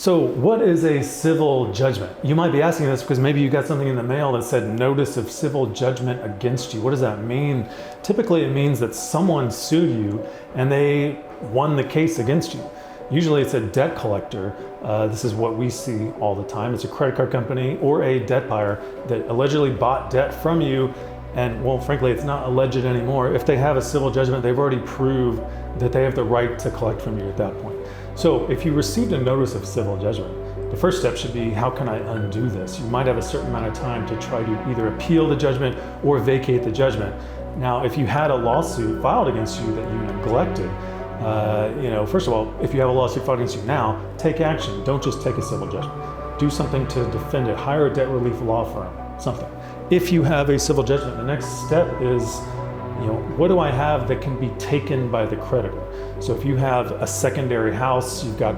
So what is a civil judgment? You might be asking this because maybe you got something in the mail that said notice of civil judgment against you. What does that mean? Typically it means that someone sued you and they won the case against you. Usually it's a debt collector. This is what we see all the time. It's a credit card company or a debt buyer that allegedly bought debt from you. And well, frankly, it's not alleged anymore. If they have a civil judgment, they've already proved that they have the right to collect from you at that point. So if you received a notice of civil judgment, the first step should be, how can I undo this? You might have a certain amount of time to try to either appeal the judgment or vacate the judgment. Now, if you had a lawsuit filed against you that you neglected, first of all, if you have a lawsuit filed against you now, take action. Don't just take a civil judgment. Do something to defend it. Hire a debt relief law firm, something. If you have a civil judgment, the next step is, what do I have that can be taken by the creditor? So if you have a secondary house, you've got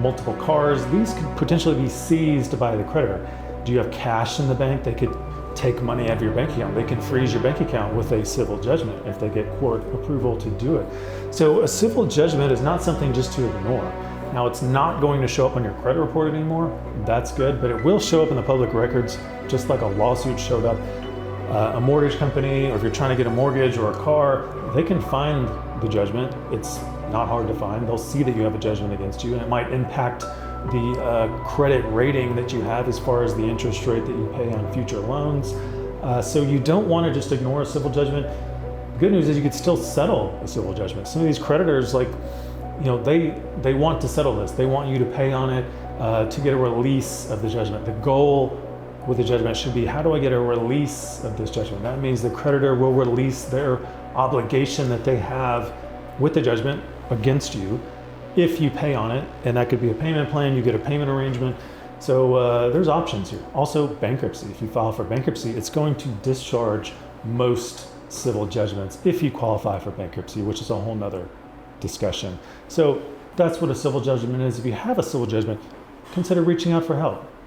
multiple cars, these could potentially be seized by the creditor. Do you have cash in the bank? They could take money out of your bank account. They can freeze your bank account with a civil judgment if they get court approval to do it. So a civil judgment is not something just to ignore. Now, it's not going to show up on your credit report anymore. That's good, but it will show up in the public records just like a lawsuit showed up. A mortgage company, or if you're trying to get a mortgage or a car, they can find the judgment. It's not hard to find. They'll see that you have a judgment against you, and it might impact the credit rating that you have as far as the interest rate that you pay on future loans. So you don't want to just ignore a civil judgment. The good news is you could still settle a civil judgment. Some of these creditors, they want to settle this. They want you to pay on it to get a release of the judgment. The goal with the judgment should be, how do I get a release of this judgment? That means the creditor will release their obligation that they have with the judgment against you if you pay on it. And that could be a payment plan, you get a payment arrangement. So there's options here. Also, bankruptcy. If you file for bankruptcy, it's going to discharge most civil judgments if you qualify for bankruptcy, which is a whole nother discussion. So that's what a civil judgment is. If you have a civil judgment, consider reaching out for help.